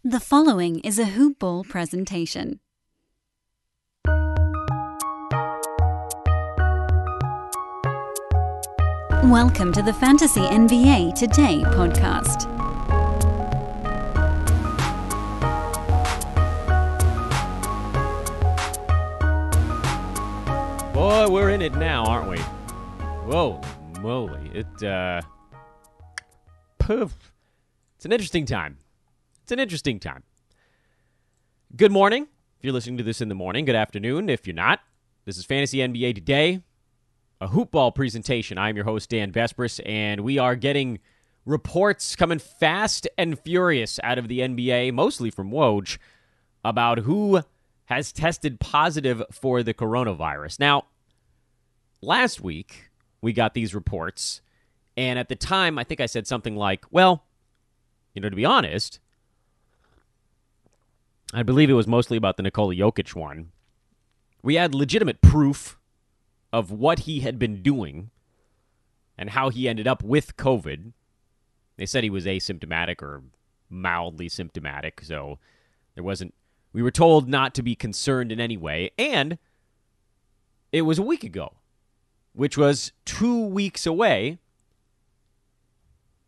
The following is a Hoop Ball presentation. Welcome to the Fantasy NBA Today podcast. Boy, we're in it now, aren't we? Whoa, moly. It's an interesting time. It's an interesting time. Good morning, if you're listening to this in the morning. Good afternoon, if you're not. This is Fantasy NBA Today, a hoop ball presentation. I'm your host, Dan Vespris, and we are getting reports coming fast and furious out of the NBA, mostly from Woj, about who has tested positive for the coronavirus. Now, last week, we got these reports, and at the time, I think I said something like, well, to be honest, I believe it was mostly about the Nikola Jokic one. We had legitimate proof of what he had been doing and how he ended up with COVID. They said he was asymptomatic or mildly symptomatic, so we were told not to be concerned in any way, and it was a week ago, which was 2 weeks away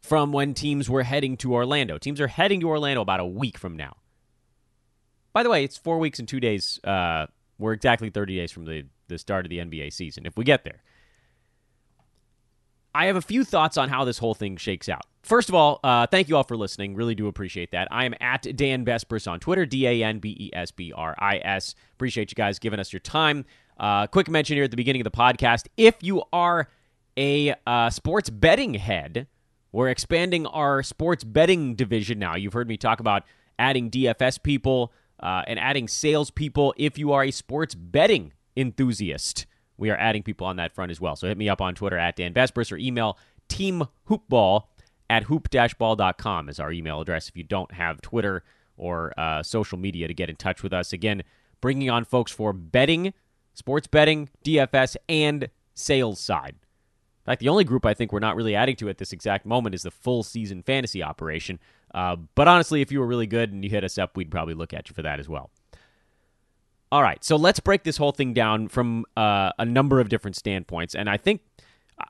from when teams were heading to Orlando. Teams are heading to Orlando about a week from now. By the way, it's 4 weeks and 2 days. We're exactly 30 days from the start of the NBA season, if we get there. I have a few thoughts on how this whole thing shakes out. First of all, thank you all for listening. Really do appreciate that. I am at Dan Vespris on Twitter, DanBesbris. Appreciate you guys giving us your time. Quick mention here at the beginning of the podcast. If you are a sports betting head, we're expanding our sports betting division now. You've heard me talk about adding DFS people and adding salespeople. If you are a sports betting enthusiast, we are adding people on that front as well. So hit me up on Twitter at Dan Vespris or email teamhoopball@hoop-ball.com is our email address if you don't have Twitter or social media to get in touch with us. Again, bringing on folks for betting, sports betting, DFS, and sales side. In fact, the only group I think we're not really adding to at this exact moment is the full season fantasy operation. But honestly, if you were really good and you hit us up, we'd probably look at you for that as well. All right, so let's break this whole thing down from a number of different standpoints. And I think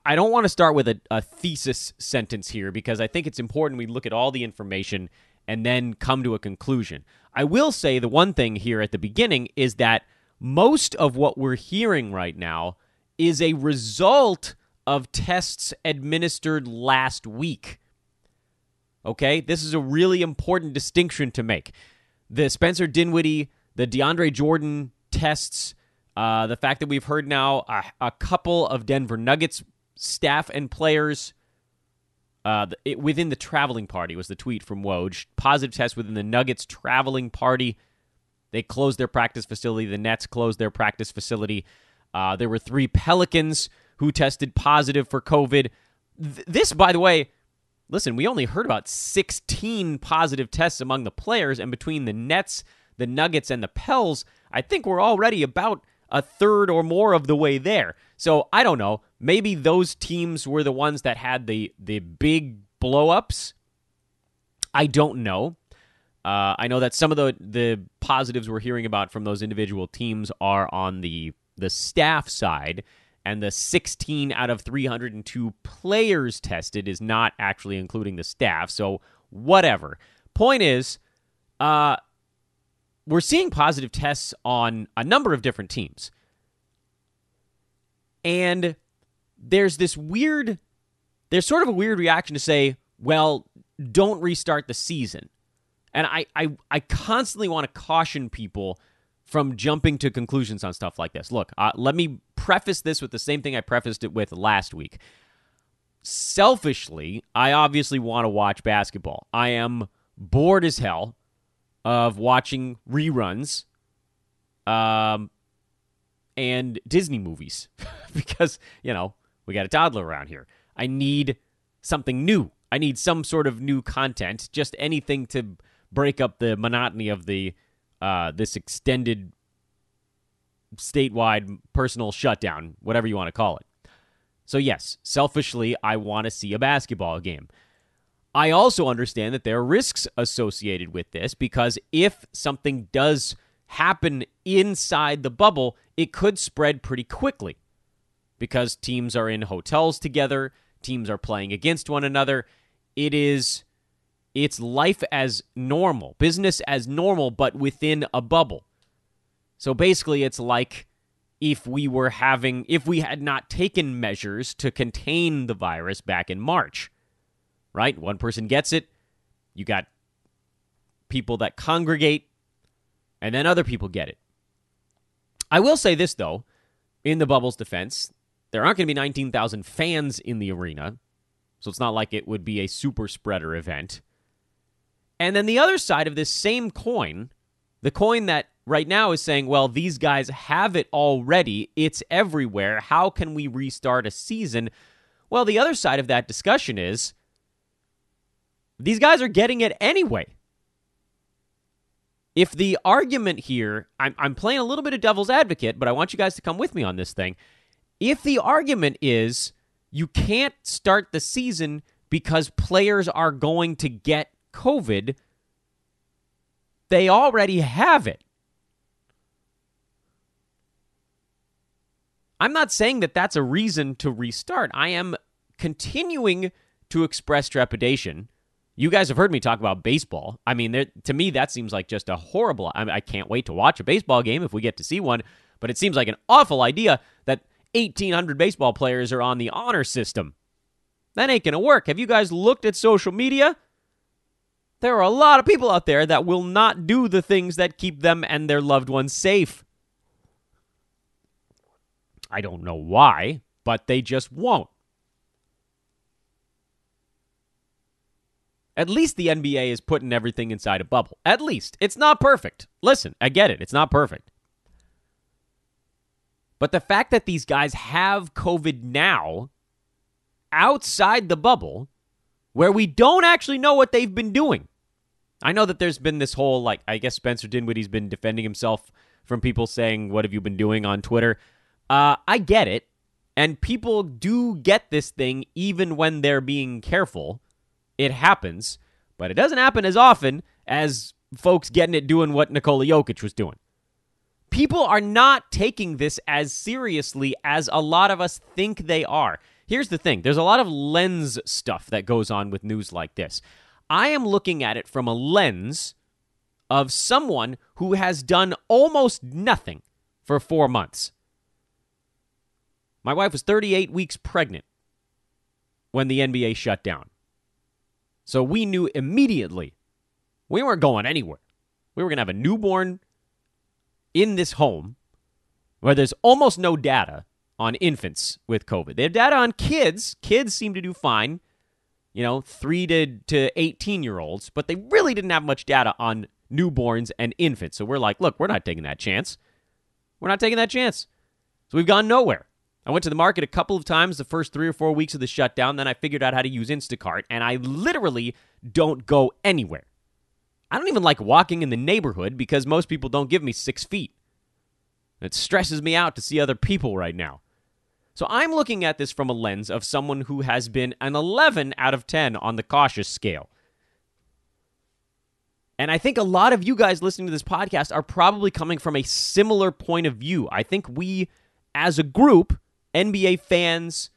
I don't want to start with a thesis sentence here because I think it's important we look at all the information and then come to a conclusion. I will say the one thing here at the beginning is that most of what we're hearing right now is a result of tests administered last week. Okay, this is a really important distinction to make. The Spencer Dinwiddie, the DeAndre Jordan tests, the fact that we've heard now a couple of Denver Nuggets staff and players within the traveling party was the tweet from Woj. Positive test within the Nuggets traveling party. They closed their practice facility. The Nets closed their practice facility. There were 3 Pelicans who tested positive for COVID. This, by the way, listen, we only heard about 16 positive tests among the players, and between the Nets, the Nuggets, and the Pels, I think we're already about a third or more of the way there. So, I don't know. Maybe those teams were the ones that had the big blow-ups. I don't know. I know that some of the positives we're hearing about from those individual teams are on the staff side, and the 16 out of 302 players tested is not actually including the staff, so whatever. Point is, we're seeing positive tests on a number of different teams. And there's sort of a weird reaction to say, well, don't restart the season. And I constantly want to caution people from jumping to conclusions on stuff like this. Look, let me preface this with the same thing I prefaced it with last week. Selfishly, I obviously want to watch basketball. I am bored as hell of watching reruns and Disney movies because, we got a toddler around here. I need something new. I need some sort of new content, just anything to break up the monotony of this extended statewide personal shutdown, whatever you want to call it. So yes, selfishly, I want to see a basketball game. I also understand that there are risks associated with this because if something does happen inside the bubble, it could spread pretty quickly because teams are in hotels together, teams are playing against one another. It's life as normal, business as normal, but within a bubble. So basically, it's like if we had not taken measures to contain the virus back in March, right? One person gets it, you got people that congregate, and then other people get it. I will say this, though, in the bubble's defense, there aren't going to be 19,000 fans in the arena, so it's not like it would be a super spreader event. And then the other side of this same coin, the coin that right now is saying, well, these guys have it already, it's everywhere, how can we restart a season? Well, the other side of that discussion is, these guys are getting it anyway. If the argument here, I'm playing a little bit of devil's advocate, but I want you guys to come with me on this thing. If the argument is you can't start the season because players are going to get COVID, they already have it. I'm not saying that that's a reason to restart. I am continuing to express trepidation. You guys have heard me talk about baseball. I mean, to me, that seems like just a horrible... I can't wait to watch a baseball game if we get to see one, but it seems like an awful idea that 1,800 baseball players are on the honor system. That ain't going to work. Have you guys looked at social media? There are a lot of people out there that will not do the things that keep them and their loved ones safe. I don't know why, but they just won't. At least the NBA is putting everything inside a bubble. At least. It's not perfect. Listen, I get it. It's not perfect. But the fact that these guys have COVID now outside the bubble where we don't actually know what they've been doing. I know that there's been this whole, I guess Spencer Dinwiddie's been defending himself from people saying, what have you been doing on Twitter? I get it. And people do get this thing even when they're being careful. It happens, but it doesn't happen as often as folks getting it doing what Nikola Jokic was doing. People are not taking this as seriously as a lot of us think they are. Here's the thing. There's a lot of lens stuff that goes on with news like this. I am looking at it from a lens of someone who has done almost nothing for 4 months. My wife was 38 weeks pregnant when the NBA shut down. So we knew immediately we weren't going anywhere. We were going to have a newborn in this home where there's almost no data on infants with COVID. They have data on kids. Kids seem to do fine, 3 to 18-year-olds, but they really didn't have much data on newborns and infants. So we're like, look, we're not taking that chance. We're not taking that chance. So we've gone nowhere. I went to the market a couple of times the first 3 or 4 weeks of the shutdown. Then I figured out how to use Instacart, and I literally don't go anywhere. I don't even like walking in the neighborhood because most people don't give me 6 feet. It stresses me out to see other people right now. So I'm looking at this from a lens of someone who has been an 11 out of 10 on the cautious scale. And I think a lot of you guys listening to this podcast are probably coming from a similar point of view. I think we, as a group, NBA fans,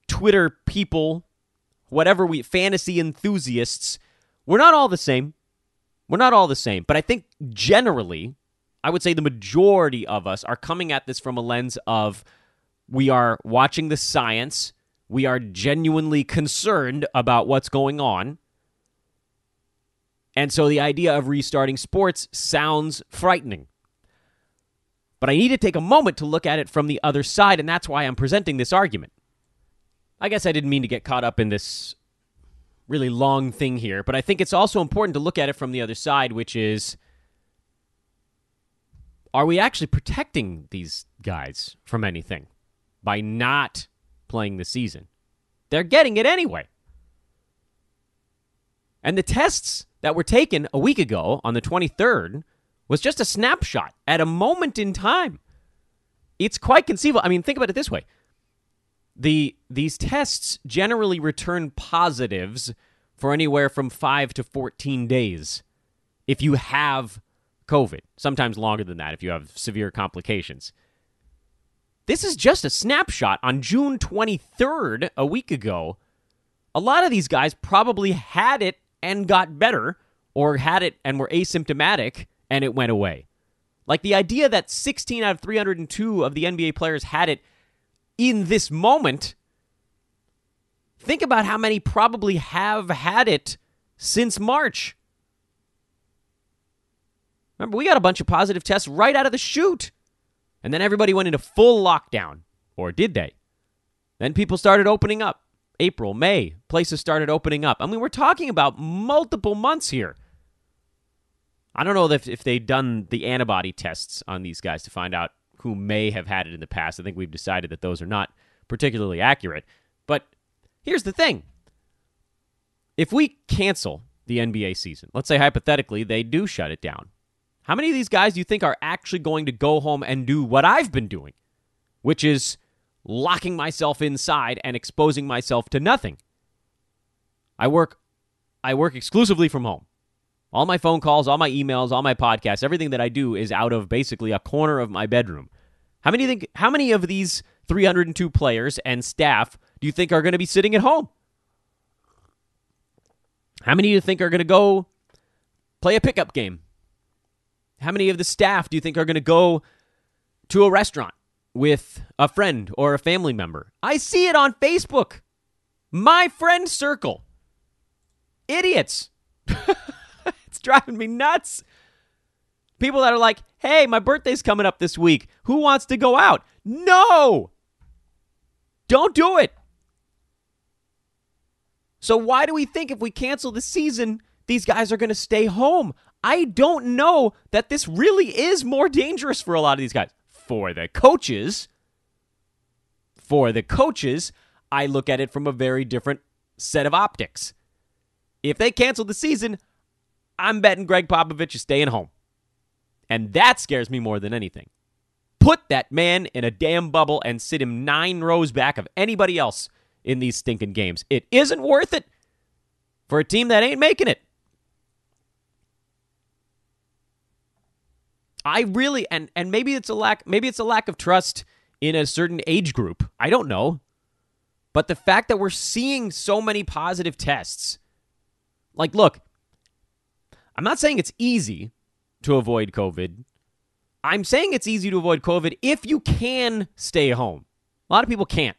Twitter people, fantasy enthusiasts, we're not all the same. We're not all the same. But I think generally, I would say the majority of us are coming at this from a lens of we are watching the science. We are genuinely concerned about what's going on. And so the idea of restarting sports sounds frightening. But I need to take a moment to look at it from the other side, and that's why I'm presenting this argument. I guess I didn't mean to get caught up in this really long thing here, but I think it's also important to look at it from the other side, which is, are we actually protecting these guys from anything by not playing the season? They're getting it anyway. And the tests that were taken a week ago on the 23rd was just a snapshot at a moment in time. It's quite conceivable. I mean, think about it this way. These tests generally return positives for anywhere from 5 to 14 days if you have COVID. Sometimes longer than that if you have severe complications. This is just a snapshot on June 23rd, a week ago. A lot of these guys probably had it and got better, or had it and were asymptomatic and it went away. Like the idea that 16 out of 302 of the NBA players had it in this moment. Think about how many probably have had it since March. Remember, we got a bunch of positive tests right out of the chute. And then everybody went into full lockdown. Or did they? Then people started opening up. April, May, places started opening up. I mean, we're talking about multiple months here. I don't know if they've done the antibody tests on these guys to find out who may have had it in the past. I think we've decided that those are not particularly accurate. But here's the thing. If we cancel the NBA season, let's say hypothetically they do shut it down, how many of these guys do you think are actually going to go home and do what I've been doing, which is locking myself inside and exposing myself to nothing? I work exclusively from home. All my phone calls, all my emails, all my podcasts, everything that I do is out of basically a corner of my bedroom. How many of these 302 players and staff do you think are going to be sitting at home? How many do you think are going to go play a pickup game? How many of the staff do you think are going to go to a restaurant with a friend or a family member? I see it on Facebook. My friend circle. Idiots. It's driving me nuts. People that are like, hey, my birthday's coming up this week. Who wants to go out? No! Don't do it. So why do we think if we cancel the season, these guys are going to stay home? I don't know that this really is more dangerous for a lot of these guys. For the coaches, I look at it from a very different set of optics. If they cancel the season, I'm betting Greg Popovich is staying home. And that scares me more than anything. Put that man in a damn bubble and sit him 9 rows back of anybody else in these stinking games. It isn't worth it for a team that ain't making it. I really, and maybe it's a lack of trust in a certain age group. I don't know. But the fact that we're seeing so many positive tests, like, look, I'm not saying it's easy to avoid COVID. I'm saying it's easy to avoid COVID if you can stay home. A lot of people can't.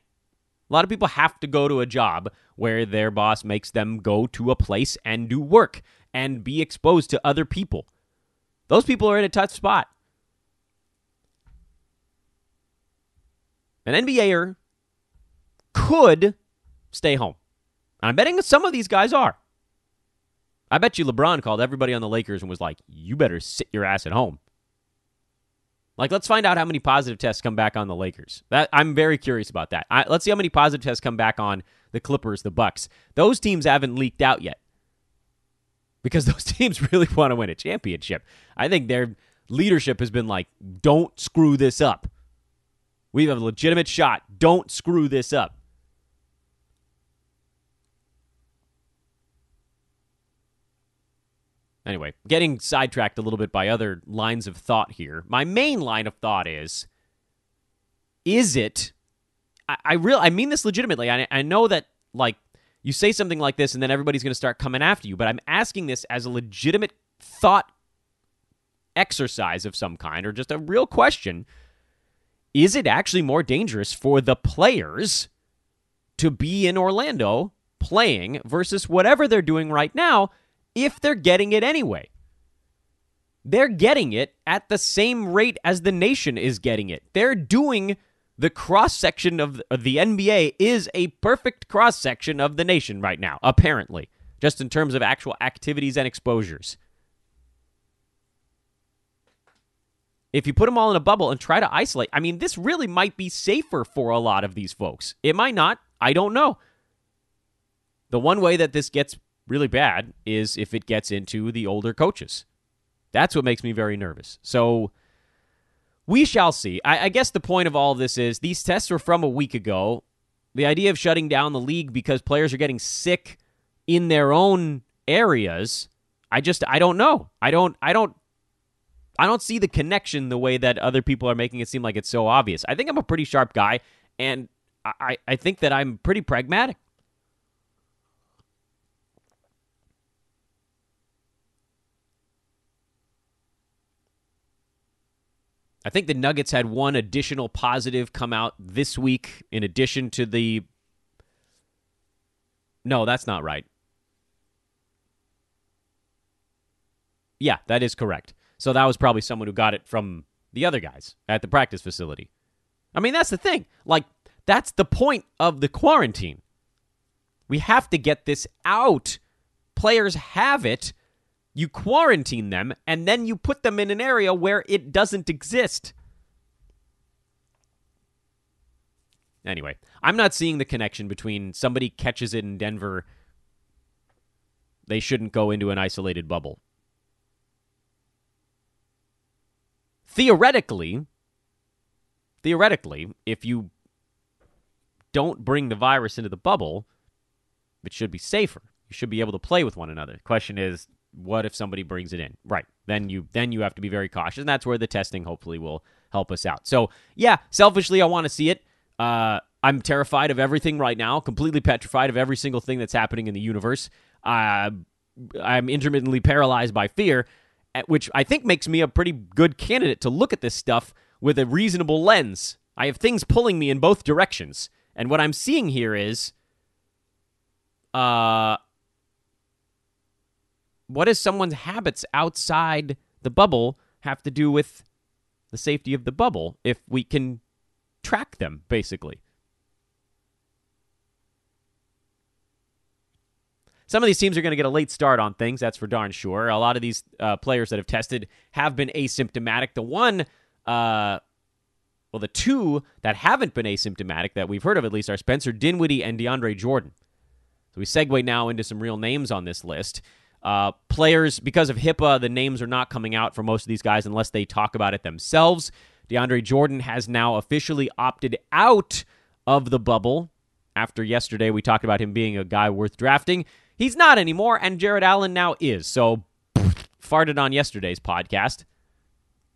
A lot of people have to go to a job where their boss makes them go to a place and do work and be exposed to other people. Those people are in a tough spot. An NBAer could stay home. And I'm betting that some of these guys are. I bet you LeBron called everybody on the Lakers and was like, you better sit your ass at home. Like, let's find out how many positive tests come back on the Lakers. I'm very curious about that. Let's see how many positive tests come back on the Clippers, the Bucks. Those teams haven't leaked out yet because those teams really want to win a championship. I think their leadership has been like, don't screw this up. We have a legitimate shot. Don't screw this up. Anyway, getting sidetracked a little bit by other lines of thought here. My main line of thought is it, I mean this legitimately. I know that, like, you say something like this and then everybody's going to start coming after you, but I'm asking this as a legitimate thought exercise of some kind, or just a real question. Is it actually more dangerous for the players to be in Orlando playing versus whatever they're doing right now if they're getting it anyway? They're getting it at the same rate as the nation is getting it. They're doing the cross-section of the NBA is a perfect cross-section of the nation right now, apparently, just in terms of actual activities and exposures. If you put them all in a bubble and try to isolate, I mean, this really might be safer for a lot of these folks. It might not. I don't know. The one way that this gets really bad is if it gets into the older coaches. That's what makes me very nervous. So we shall see. I guess the point of all of this is these tests were from a week ago. The idea of shutting down the league because players are getting sick in their own areas. I don't know. I don't see the connection the way that other people are making it seem like it's so obvious. I think I'm a pretty sharp guy, and I think that I'm pretty pragmatic. I think the Nuggets had one additional positive come out this week in addition to the... No, that's not right. Yeah, that is correct. So that was probably someone who got it from the other guys at the practice facility. I mean, that's the thing. Like, that's the point of the quarantine. We have to get this out. Players have it. You quarantine them, and then you put them in an area where it doesn't exist. Anyway, I'm not seeing the connection between somebody catches it in Denver, they shouldn't go into an isolated bubble. Theoretically, if you don't bring the virus into the bubble, it should be safer. You should be able to play with one another. The question is, what if somebody brings it in? Right. Then you have to be very cautious, and that's where the testing hopefully will help us out. So, yeah, selfishly, I want to see it. I'm terrified of everything right now, completely petrified of every single thing that's happening in the universe. I'm intermittently paralyzed by fear, which I think makes me a pretty good candidate to look at this stuff with a reasonable lens. I have things pulling me in both directions, and what I'm seeing here is... what does someone's habits outside the bubble have to do with the safety of the bubble if we can track them, basically? Some of these teams are going to get a late start on things, that's for darn sure. A lot of these players that have tested have been asymptomatic. The two that haven't been asymptomatic that we've heard of at least are Spencer Dinwiddie and DeAndre Jordan. So we segue now into some real names on this list. Players, because of HIPAA, the names are not coming out for most of these guys unless they talk about it themselves. DeAndre Jordan has now officially opted out of the bubble. After yesterday, we talked about him being a guy worth drafting. He's not anymore, and Jared Allen now is. So, farted on yesterday's podcast.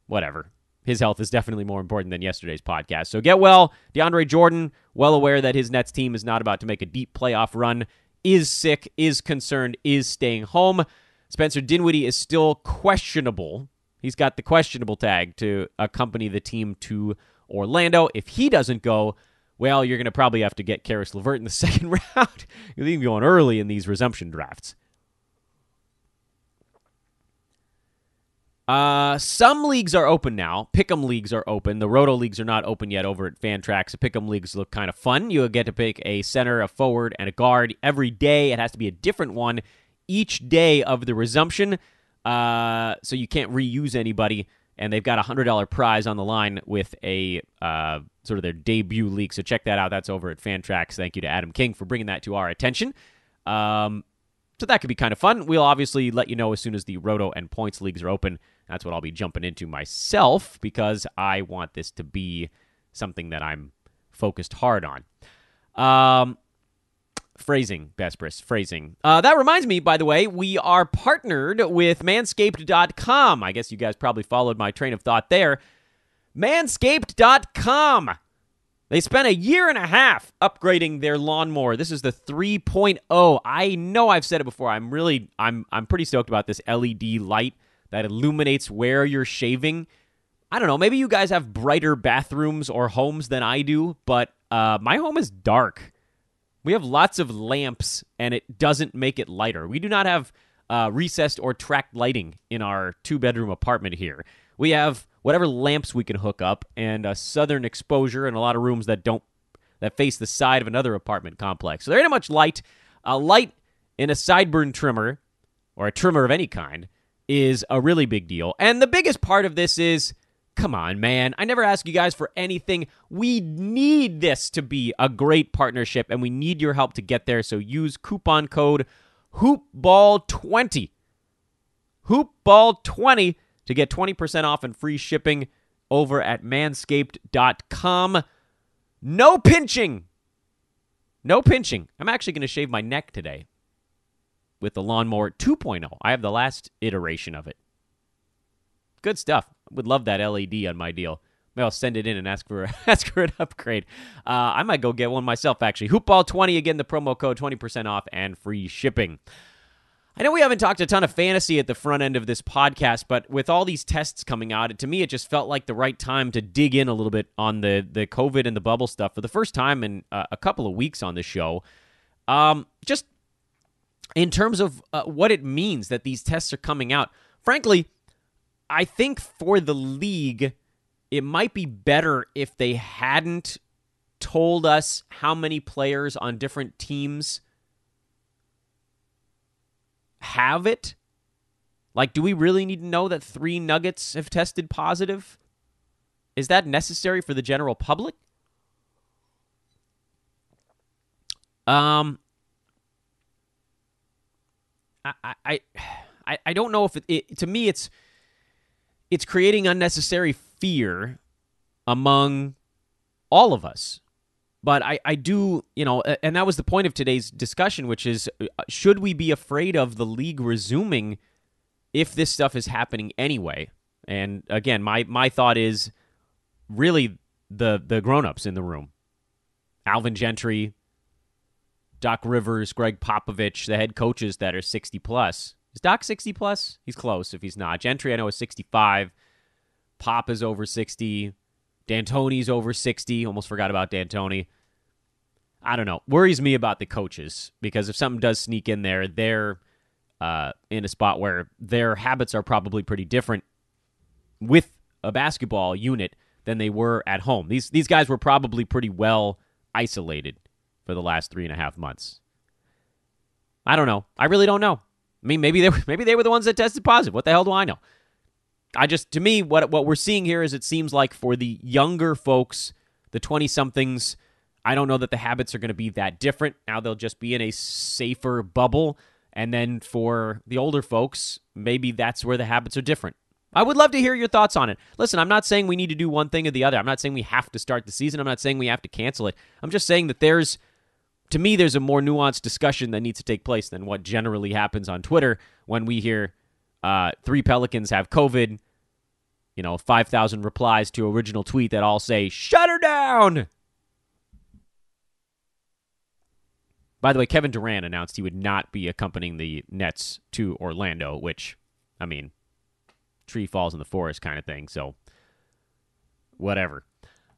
Whatever. His health is definitely more important than yesterday's podcast. So get well. DeAndre Jordan, well aware that his Nets team is not about to make a deep playoff run, is sick, is concerned, is staying home. Spencer Dinwiddie is still questionable. He's got the questionable tag to accompany the team to Orlando. If he doesn't go, well, you're going to probably have to get Karis LeVert in the second round. You're even going early in these resumption drafts. Some leagues are open now. Pick'em leagues are open. The Roto leagues are not open yet over at Fantrax. The Pick'em leagues look kind of fun. You get to pick a center, a forward, and a guard every day. It has to be a different one each day of the resumption, so you can't reuse anybody. And they've got a $100 prize on the line with a sort of their debut league. So check that out. That's over at Fantrax. Thank you to Adam King for bringing that to our attention. So that could be kind of fun. We'll obviously let you know as soon as the Roto and Points leagues are open. That's what I'll be jumping into myself because I want this to be something that I'm focused hard on. Phrasing, Bespris, phrasing. That reminds me, by the way, we are partnered with Manscaped.com. I guess you guys probably followed my train of thought there. Manscaped.com. They spent a year and a half upgrading their lawnmower. This is the 3.0. I know I've said it before. I'm pretty stoked about this LED light that illuminates where you're shaving. I don't know. Maybe you guys have brighter bathrooms or homes than I do, but my home is dark. We have lots of lamps, and it doesn't make it lighter. We do not have recessed or tracked lighting in our two-bedroom apartment here. We have whatever lamps we can hook up and a southern exposure and a lot of rooms that face the side of another apartment complex. So there ain't much light. A light in a sideburn trimmer, or a trimmer of any kind, is a really big deal. And the biggest part of this is, come on, man. I never ask you guys for anything. We need this to be a great partnership, and we need your help to get there. So use coupon code HoopBall20. HoopBall20 to get 20% off and free shipping over at Manscaped.com. No pinching. No pinching. I'm actually going to shave my neck today. with the Lawnmower 2.0. I have the last iteration of it. Good stuff. Would love that LED on my deal. Maybe I'll send it in and ask for an upgrade. I might go get one myself, actually. Hoopball20, again, the promo code, 20% off and free shipping. I know we haven't talked a ton of fantasy at the front end of this podcast, but with all these tests coming out, to me, it just felt like the right time to dig in a little bit on the COVID and the bubble stuff for the first time in a couple of weeks on the show. Just in terms of what it means that these tests are coming out. Frankly, I think for the league, it might be better if they hadn't told us how many players on different teams have it. Like, do we really need to know that 3 Nuggets have tested positive? Is that necessary for the general public? I don't know if it to me it's creating unnecessary fear among all of us. But I do, and that was the point of today's discussion, which is, should we be afraid of the league resuming if this stuff is happening anyway? And again, my thought is really the grown-ups in the room. Alvin Gentry, Doc Rivers, Greg Popovich, the head coaches that are 60+. Is Doc 60+? He's close if he's not. Gentry, I know, is 65. Pop is over 60. D'Antoni's over 60. Almost forgot about D'Antoni. I don't know. Worries me about the coaches, because if something does sneak in there, they're in a spot where their habits are probably pretty different with a basketball unit than they were at home. These guys were probably pretty well isolated for the last 3.5 months. I don't know. I really don't know. I mean, maybe they were the ones that tested positive. What the hell do I know? To me, what we're seeing here is, it seems like for the younger folks, the 20-somethings, I don't know that the habits are going to be that different. Now they'll just be in a safer bubble. And then for the older folks, maybe that's where the habits are different. I would love to hear your thoughts on it. Listen, I'm not saying we need to do one thing or the other. I'm not saying we have to start the season. I'm not saying we have to cancel it. I'm just saying that there's a more nuanced discussion that needs to take place than what generally happens on Twitter when we hear 3 Pelicans have COVID, 5,000 replies to original tweet that all say, "Shut her down!" By the way, Kevin Durant announced he would not be accompanying the Nets to Orlando, which, I mean, tree falls in the forest kind of thing, so whatever.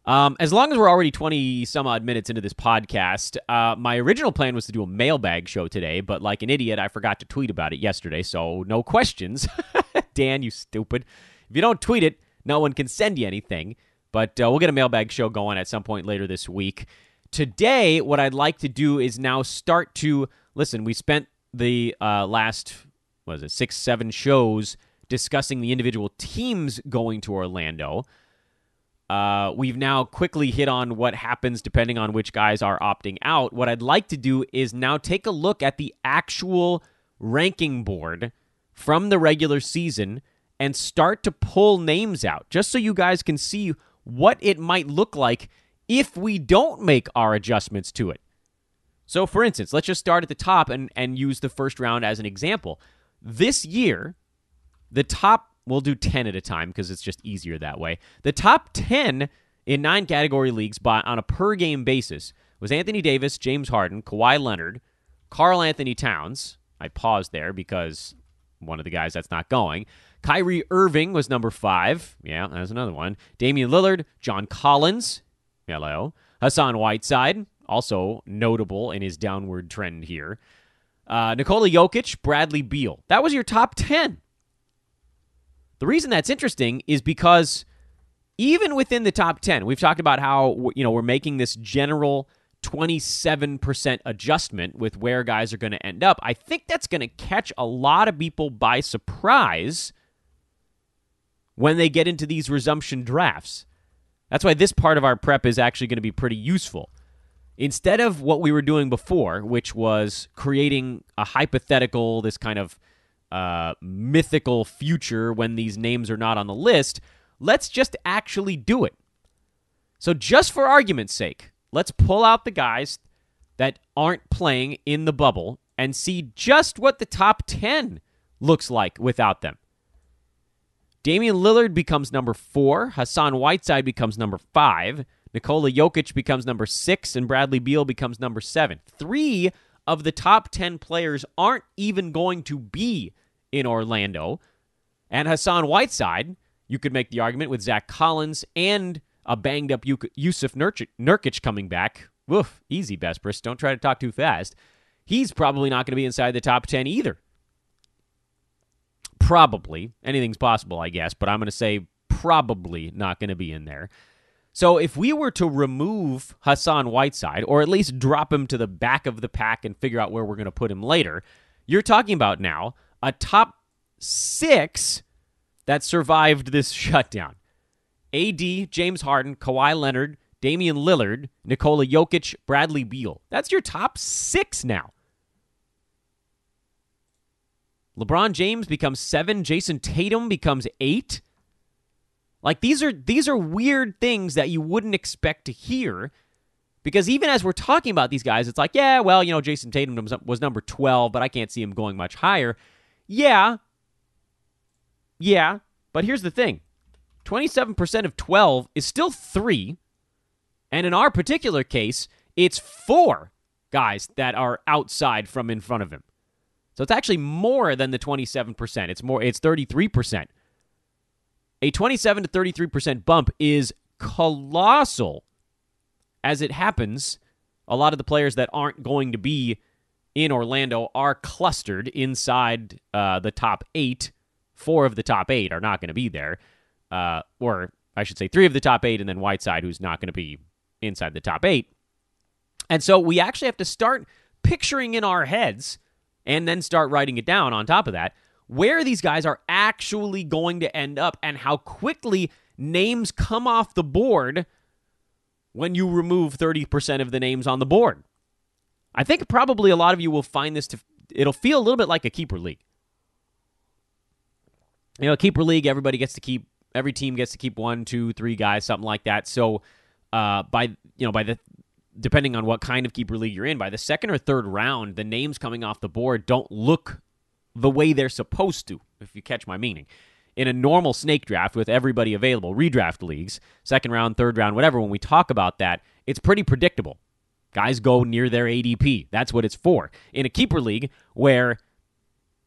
As long as we're already 20-some-odd minutes into this podcast, my original plan was to do a mailbag show today, but like an idiot, I forgot to tweet about it yesterday, so no questions. Dan, you stupid. If you don't tweet it, no one can send you anything, but we'll get a mailbag show going at some point later this week. Today, what I'd like to do is now start to, listen, we spent the last, 6-7 shows discussing the individual teams going to Orlando. We've now quickly hit on what happens depending on which guys are opting out. What I'd like to do is now take a look at the actual ranking board from the regular season and start to pull names out, just so you guys can see what it might look like if we don't make our adjustments to it. So, for instance, let's just start at the top and use the first round as an example. This year, the top, we'll do 10 at a time because it's just easier that way. The top 10 in 9 category leagues on a per-game basis was Anthony Davis, James Harden, Kawhi Leonard, Karl Anthony Towns. I paused there because one of the guys that's not going. Kyrie Irving was number 5. Yeah, that's another one. Damian Lillard, John Collins, hello. Hassan Whiteside, also notable in his downward trend here. Nikola Jokic, Bradley Beal. That was your top 10. The reason that's interesting is because even within the top 10, we've talked about how we're making this general 27% adjustment with where guys are going to end up. I think that's going to catch a lot of people by surprise when they get into these resumption drafts. That's why this part of our prep is actually going to be pretty useful. Instead of what we were doing before, which was creating a hypothetical, this kind of mythical future when these names are not on the list, let's just actually do it. So just for argument's sake, let's pull out the guys that aren't playing in the bubble and see just what the top 10 looks like without them. Damian Lillard becomes number 4. Hassan Whiteside becomes number 5. Nikola Jokic becomes number 6. And Bradley Beal becomes number 7. 3 of the top 10 players aren't even going to be in Orlando. And Hassan Whiteside, you could make the argument with Zach Collins and a banged-up Yusuf Nurkic coming back. Woof, easy, Besbris. Don't try to talk too fast. He's probably not going to be inside the top 10 either. Probably. Anything's possible, I guess, but I'm going to say probably not going to be in there. So if we were to remove Hassan Whiteside, or at least drop him to the back of the pack and figure out where we're going to put him later, you're talking about now a top 6 that survived this shutdown. AD, James Harden, Kawhi Leonard, Damian Lillard, Nikola Jokic, Bradley Beal. That's your top 6 now. LeBron James becomes 7. Jason Tatum becomes 8. Like, these are weird things that you wouldn't expect to hear, because even as we're talking about these guys, it's like, yeah, well, Jason Tatum was number 12, but I can't see him going much higher. Yeah, but here's the thing. 27% of 12 is still 3, and in our particular case, it's 4 guys that are outside from in front of him. So it's actually more than the 27%. It's 33%. A 27 to 33% bump is colossal. As it happens, a lot of the players that aren't going to be in Orlando are clustered inside the top 8. 4 of the top 8 are not going to be there. Or I should say 3 of the top 8, and then Whiteside, who's not going to be inside the top 8. And so we actually have to start picturing in our heads, and then start writing it down on top of that, where these guys are actually going to end up and how quickly names come off the board when you remove 30% of the names on the board. I think probably a lot of you will find this it'll feel a little bit like a keeper league. A keeper league, every team gets to keep 1, 2, 3 guys, something like that. So depending on what kind of keeper league you're in, by the second or third round, the names coming off the board don't look the way they're supposed to, if you catch my meaning. In a normal snake draft with everybody available, redraft leagues, second round, third round, whatever, when we talk about that, it's pretty predictable. Guys go near their ADP. That's what it's for. In a keeper league where,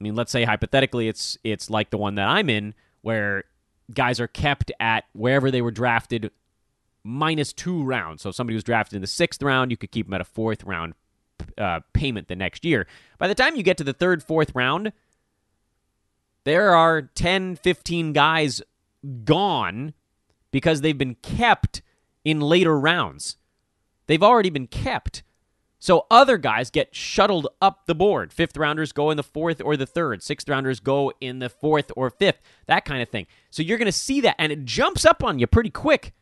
let's say hypothetically it's like the one that I'm in, where guys are kept at wherever they were drafted minus 2 rounds. So if somebody was drafted in the 6th round, you could keep them at a 4th round payment the next year. By the time you get to the 3rd, 4th round, there are 10, 15 guys gone because they've been kept in later rounds. They've already been kept. So other guys get shuttled up the board. 5th rounders go in the 4th or the 3rd. 6th rounders go in the 4th or 5th. That kind of thing. So you're going to see that, and it jumps up on you pretty quick.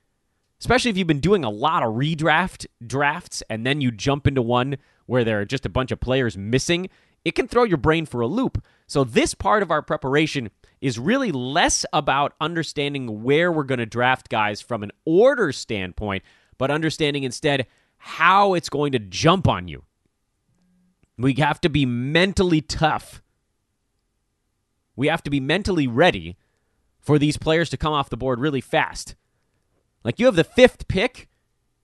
Especially if you've been doing a lot of redraft drafts, and then you jump into one where there are just a bunch of players missing. It can throw your brain for a loop. So this part of our preparation is really less about understanding where we're going to draft guys from an order standpoint, but understanding instead how it's going to jump on you. We have to be mentally tough. We have to be mentally ready for these players to come off the board really fast. Like, you have the 5th pick,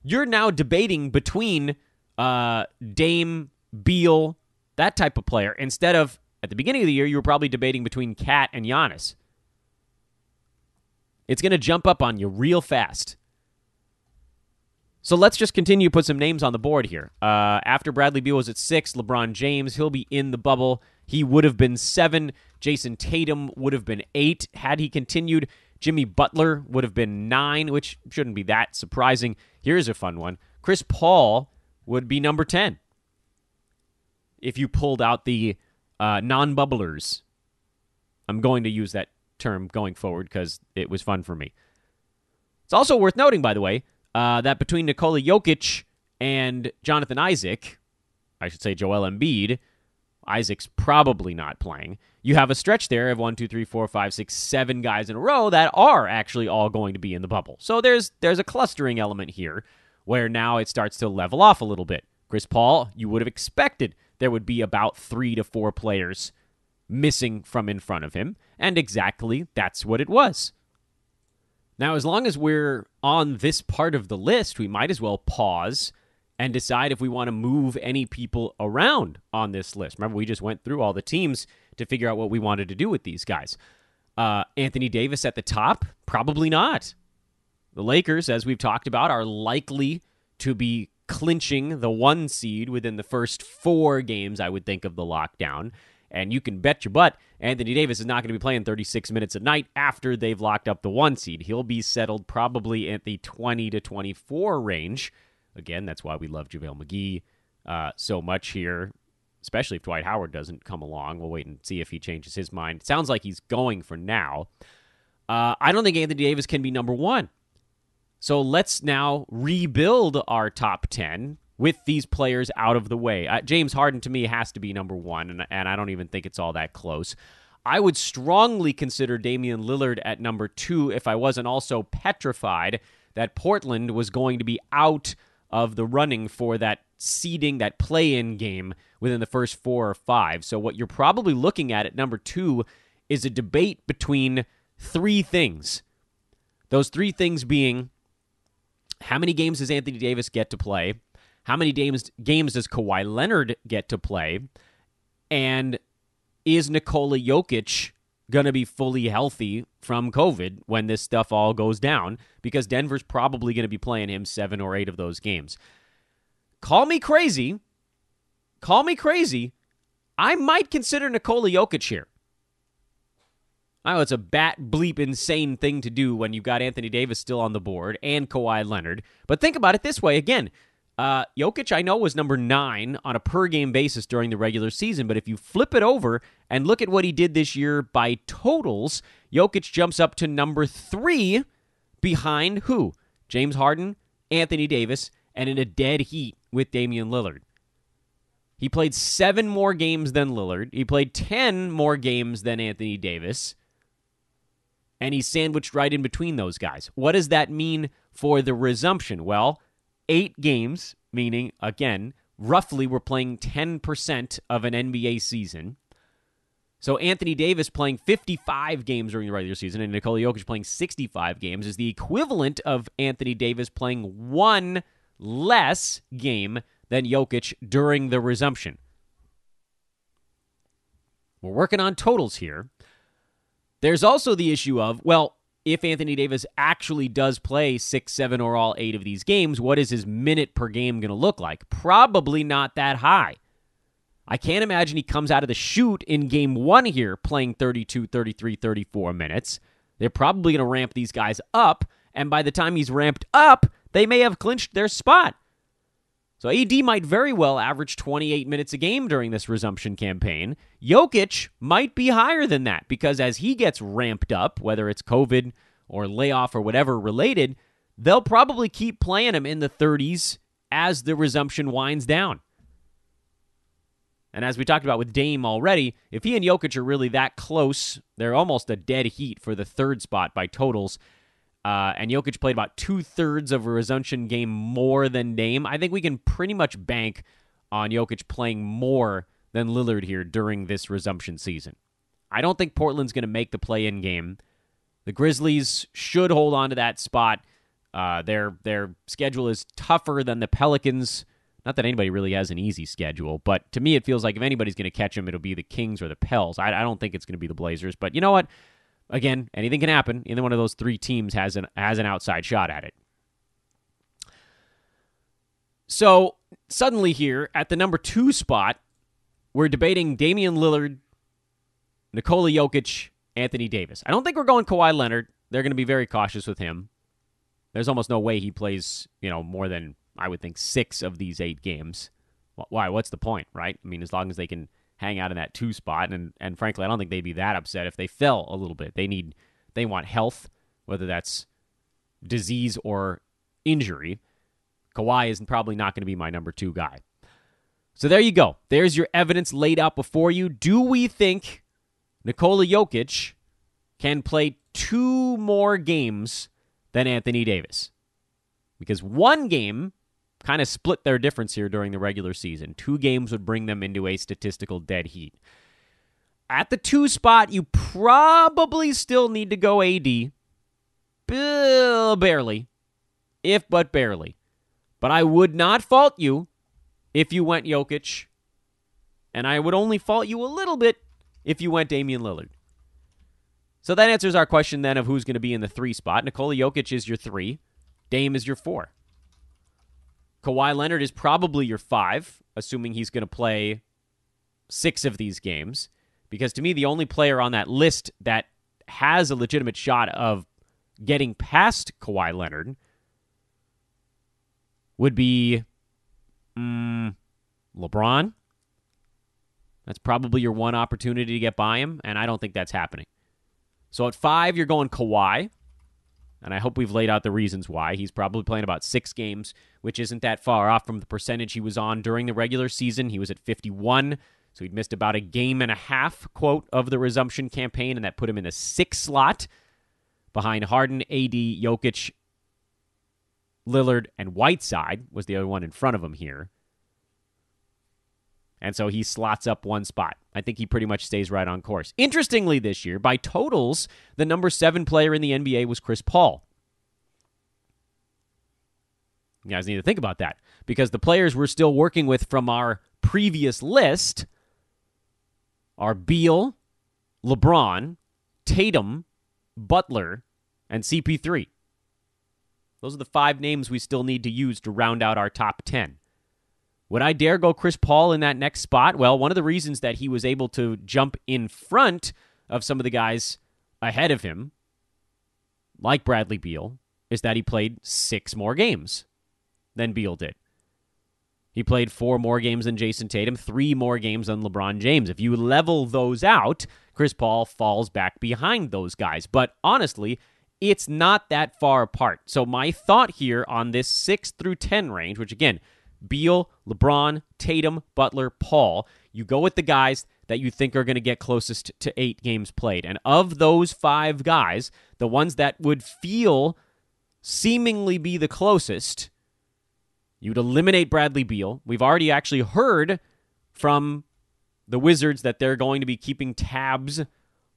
you're now debating between Dame, Beal, that type of player, instead of, at the beginning of the year, you were probably debating between Kat and Giannis. It's going to jump up on you real fast. So let's just continue to put some names on the board here. After Bradley Beal was at 6, LeBron James, he'll be in the bubble. He would have been 7. Jason Tatum would have been 8 had he continued. Jimmy Butler would have been 9, which shouldn't be that surprising. Here's a fun one. Chris Paul would be number 10 if you pulled out the non-bubblers. I'm going to use that term going forward because it was fun for me. It's also worth noting, by the way, that between Nikola Jokic and Jonathan Isaac, I should say Joel Embiid, Isaac's probably not playing. You have a stretch there of 1, 2, 3, 4, 5, 6, 7 guys in a row that are actually all going to be in the bubble. So there's a clustering element here where now it starts to level off a little bit. Chris Paul, you would have expected there would be about 3 to 4 players missing from in front of him, and exactly that's what it was. Now, as long as we're on this part of the list, we might as well pause and decide if we want to move any people around on this list. Remember, we just went through all the teams to figure out what we wanted to do with these guys. Anthony Davis at the top? Probably not. The Lakers, as we've talked about, are likely to be clinching the 1 seed within the first 4 games, I would think, of the lockdown. And you can bet your butt Anthony Davis is not going to be playing 36 minutes a night after they've locked up the 1 seed. He'll be settled probably at the 20 to 24 range. Again, that's why we love JaVale McGee so much here, especially if Dwight Howard doesn't come along. We'll wait and see if he changes his mind. It sounds like he's going for now. I don't think Anthony Davis can be number 1. So let's now rebuild our top 10 with these players out of the way. James Harden, to me, has to be number 1, and I don't even think it's all that close. I would strongly consider Damian Lillard at number 2 if I wasn't also petrified that Portland was going to be out of the running for that seeding, that play-in game within the first 4 or 5. So what you're probably looking at number 2 is a debate between 3 things. Those 3 things being, how many games does Anthony Davis get to play? How many games does Kawhi Leonard get to play? And is Nikola Jokic going to be fully healthy from COVID when this stuff all goes down? Because Denver's probably going to be playing him 7 or 8 of those games. Call me crazy. I might consider Nikola Jokic here. I know it's a bat bleep insane thing to do when you've got Anthony Davis still on the board and Kawhi Leonard. But think about it this way. Again, Jokic, I know, was number 9 on a per-game basis during the regular season, but if you flip it over and look at what he did this year by totals, Jokic jumps up to number 3 behind who? James Harden, Anthony Davis, and in a dead heat with Damian Lillard. He played 7 more games than Lillard. He played 10 more games than Anthony Davis, and he's sandwiched right in between those guys. What does that mean for the resumption? Well, 8 games, meaning, again, roughly we're playing 10% of an NBA season. So Anthony Davis playing 55 games during the regular season and Nikola Jokic playing 65 games is the equivalent of Anthony Davis playing 1 less game than Jokic during the resumption. We're working on totals here. There's also the issue of, well, if Anthony Davis actually does play 6, 7, or all 8 of these games, what is his minute per game going to look like? Probably not that high. I can't imagine he comes out of the chute in game 1 here playing 32, 33, 34 minutes. They're probably going to ramp these guys up, and by the time he's ramped up, they may have clinched their spot. So AD might very well average 28 minutes a game during this resumption campaign. Jokic might be higher than that because as he gets ramped up, whether it's COVID or layoff or whatever related, they'll probably keep playing him in the 30s as the resumption winds down. And as we talked about with Dame already, if he and Jokic are really that close, they're almost a dead heat for the 3rd spot by totals. And Jokic played about 2/3 of a resumption game more than Dame. I think we can pretty much bank on Jokic playing more than Lillard here during this resumption season. I don't think Portland's going to make the play-in game. The Grizzlies should hold on to that spot. Their schedule is tougher than the Pelicans. Not that anybody really has an easy schedule, but to me it feels like if anybody's going to catch them, it'll be the Kings or the Pels. I don't think it's going to be the Blazers, but you know what? Again, anything can happen. Either one of those 3 teams has an outside shot at it. So suddenly here at the number 2 spot, we're debating Damian Lillard, Nikola Jokic, Anthony Davis. I don't think we're going Kawhi Leonard. They're going to be very cautious with him. There's almost no way he plays, more than, I would think, 6 of these 8 games. Why? What's the point, right? I mean, as long as they can hang out in that 2 spot, and frankly, I don't think they'd be that upset if they fell a little bit. They want health, whether that's disease or injury. Kawhi is probably not going to be my number 2 guy. So there you go. There's your evidence laid out before you. Do we think Nikola Jokic can play 2 more games than Anthony Davis? Because 1 game kind of split their difference here during the regular season. 2 games would bring them into a statistical dead heat. At the 2 spot, you probably still need to go AD. Barely. If but barely. But I would not fault you if you went Jokic. And I would only fault you a little bit if you went Damian Lillard. So that answers our question then of who's going to be in the 3 spot. Nikola Jokic is your 3. Dame is your 4. Kawhi Leonard is probably your 5, assuming he's going to play 6 of these games. Because to me, the only player on that list that has a legitimate shot of getting past Kawhi Leonard would be LeBron. That's probably your one opportunity to get by him, and I don't think that's happening. So at 5, you're going Kawhi, and I hope we've laid out the reasons why. He's probably playing about 6 games, which isn't that far off from the percentage he was on during the regular season. He was at 51, so he'd missed about a game and a half, quote, of the resumption campaign, and that put him in the 6th slot behind Harden, AD, Jokic, Lillard, and Whiteside was the other one in front of him here. And so he slots up 1 spot. I think he pretty much stays right on course. Interestingly this year, by totals, the number 7 player in the NBA was Chris Paul. You guys need to think about that, because the players we're still working with from our previous list are Beal, LeBron, Tatum, Butler, and CP3. Those are the 5 names we still need to use to round out our top 10. Would I dare go Chris Paul in that next spot? Well, one of the reasons that he was able to jump in front of some of the guys ahead of him, like Bradley Beal, is that he played 6 more games than Beal did. He played 4 more games than Jason Tatum, 3 more games than LeBron James. If you level those out, Chris Paul falls back behind those guys. But honestly, it's not that far apart. So my thought here on this 6 through 10 range, which again, Beal, LeBron, Tatum, Butler, Paul, you go with the guys that you think are going to get closest to 8 games played. And of those 5 guys, the ones that would feel seemingly be the closest, you'd eliminate Bradley Beal. We've already actually heard from the Wizards that they're going to be keeping tabs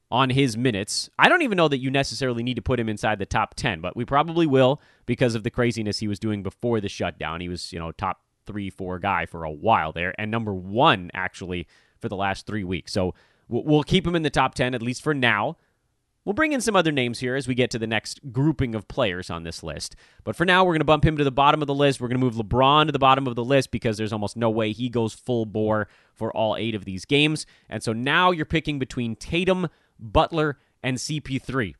on his minutes. I don't even know that you necessarily need to put him inside the top 10, but we probably will because of the craziness he was doing before the shutdown. He was, top 3-4 guy for a while there, and number 1 actually for the last 3 weeks. So we'll keep him in the top 10, at least for now. We'll bring in some other names here as we get to the next grouping of players on this list. But for now, we're going to bump him to the bottom of the list. We're going to move LeBron to the bottom of the list because there's almost no way he goes full bore for all 8 of these games. And so now you're picking between Tatum, Butler, and CP3.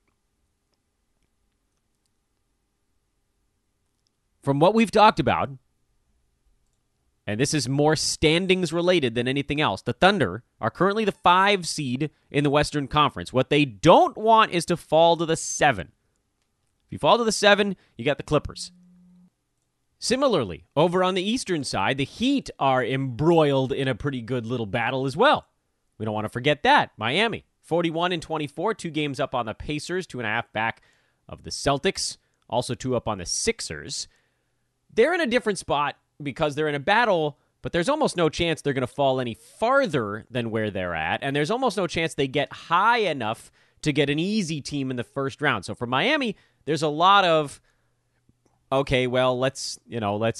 From what we've talked about, and this is more standings related than anything else, the Thunder are currently the 5 seed in the Western Conference. What they don't want is to fall to the 7. If you fall to the 7, you got the Clippers. Similarly, over on the Eastern side, the Heat are embroiled in a pretty good little battle as well. We don't want to forget that. Miami, 41-24, 2 games up on the Pacers, 2.5 back of the Celtics, also 2 up on the Sixers. They're in a different spot because they're in a battle, but there's almost no chance they're going to fall any farther than where they're at, and there's almost no chance they get high enough to get an easy team in the first round. So for Miami, there's a lot of, okay, well, let's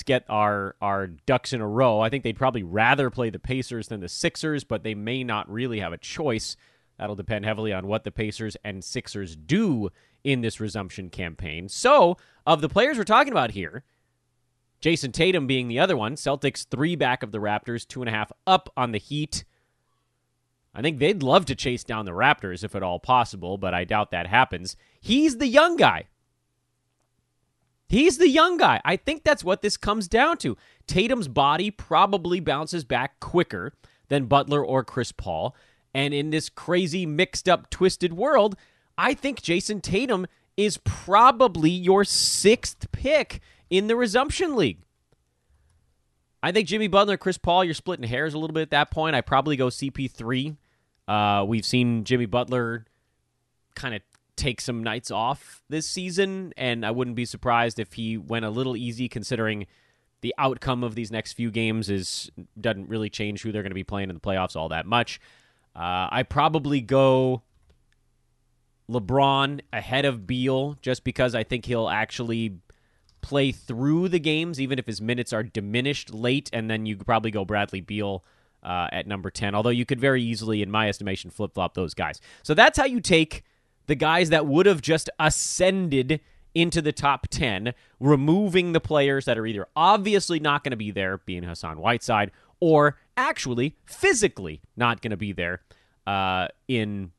get our ducks in a row. I think they'd probably rather play the Pacers than the Sixers, but they may not really have a choice. That'll depend heavily on what the Pacers and Sixers do in this resumption campaign. So, of the players we're talking about here, Jason Tatum being the other one, Celtics 3 back of the Raptors, 2.5 up on the Heat. I think they'd love to chase down the Raptors if at all possible, but I doubt that happens. He's the young guy. I think that's what this comes down to. Tatum's body probably bounces back quicker than Butler or Chris Paul. And in this crazy, mixed-up, twisted world, I think Jason Tatum is probably your 6th pick in the resumption league. I think Jimmy Butler, Chris Paul, you're splitting hairs a little bit at that point. I probably go CP3. We've seen Jimmy Butler kind of take some nights off this season, and I wouldn't be surprised if he went a little easy considering the outcome of these next few games doesn't really change who they're going to be playing in the playoffs all that much. I probably go LeBron ahead of Beal just because I think he'll actually play through the games, even if his minutes are diminished late, and then you could probably go Bradley Beal at number 10, although you could very easily, in my estimation, flip-flop those guys. So that's how you take the guys that would have just ascended into the top 10, removing the players that are either obviously not going to be there, being Hassan Whiteside, or actually physically not going to be there in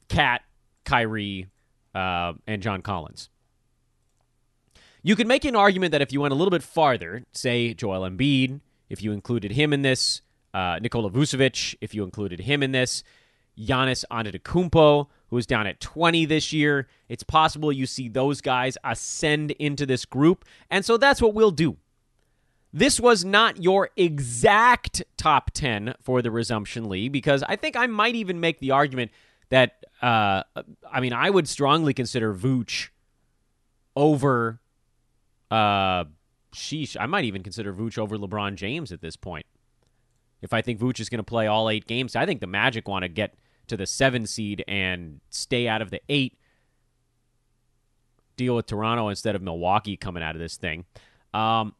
Kat, Kyrie, and John Collins. You could make an argument that if you went a little bit farther, say Joel Embiid, if you included him in this, Nikola Vucevic, if you included him in this, Giannis Antetokounmpo, who is down at 20 this year, it's possible you see those guys ascend into this group, and so that's what we'll do. This was not your exact top 10 for the Resumption League, because I think I might even make the argument that, I would strongly consider Vooch over... I might even consider Vooch over LeBron James at this point. If I think Vooch is going to play all 8 games, I think the Magic want to get to the 7 seed and stay out of the 8. Deal with Toronto instead of Milwaukee coming out of this thing. LeBron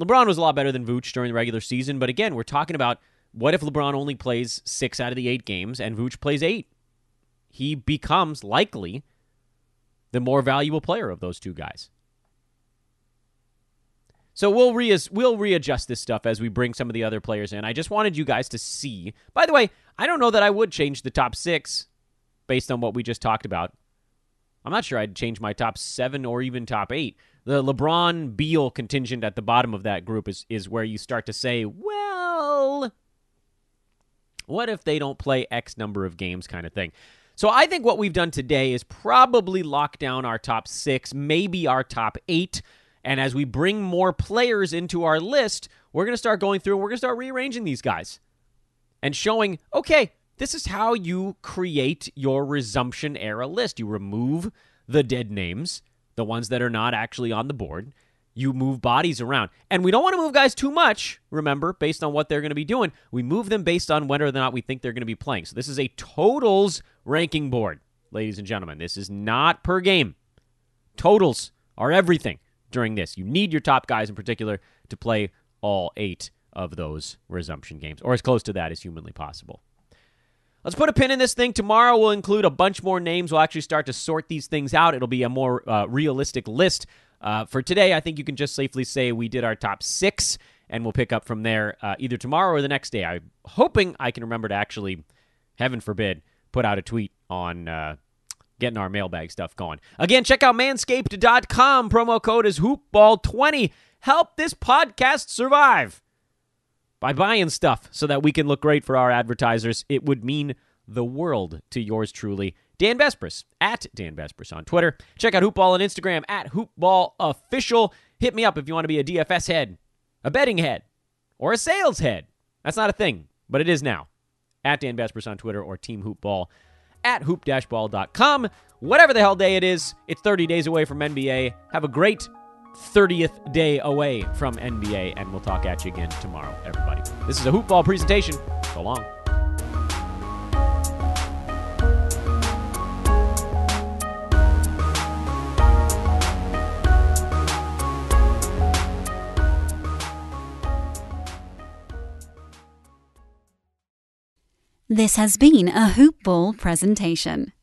was a lot better than Vooch during the regular season, but again, we're talking about what if LeBron only plays 6 out of the 8 games and Vooch plays 8? He becomes likely the more valuable player of those two guys. So we'll readjust this stuff as we bring some of the other players in. I just wanted you guys to see. By the way, I don't know that I would change the top 6 based on what we just talked about. I'm not sure I'd change my top 7 or even top 8. The LeBron Beal contingent at the bottom of that group is where you start to say, well, what if they don't play X number of games kind of thing. So I think what we've done today is probably lock down our top 6, maybe our top 8. And as we bring more players into our list, we're going to start going through and we're going to start rearranging these guys and showing, okay, this is how you create your Resumption era list. You remove the dead names, the ones that are not actually on the board. You move bodies around. And we don't want to move guys too much, remember, based on what they're going to be doing. We move them based on whether or not we think they're going to be playing. So this is a totals ranking board, ladies and gentlemen. This is not per game. Totals are everything. During this, you need your top guys in particular to play all 8 of those Resumption games, or as close to that as humanly possible. Let's put a pin in this thing. Tomorrow we'll include a bunch more names. We'll actually start to sort these things out. It'll be a more realistic list. For today, I think you can just safely say we did our top 6, and we'll pick up from there either tomorrow or the next day. I'm hoping I can remember to actually, heaven forbid, put out a tweet on getting our mailbag stuff going. Again, check out manscaped.com. Promo code is hoopball20. Help this podcast survive by buying stuff so that we can look great for our advertisers. It would mean the world to yours truly. Dan Vespris, at Dan Vespris on Twitter. Check out Hoopball on Instagram, at HoopballOfficial. Hit me up if you want to be a DFS head, a betting head, or a sales head. That's not a thing, but it is now. At Dan Vespris on Twitter or Team Hoopball at hoop-ball.com. Whatever the hell day it is, it's 30 days away from NBA. Have a great 30th day away from NBA, and we'll talk at you again tomorrow, everybody. This is a Hoopball presentation. So long. This has been a Hoopball presentation.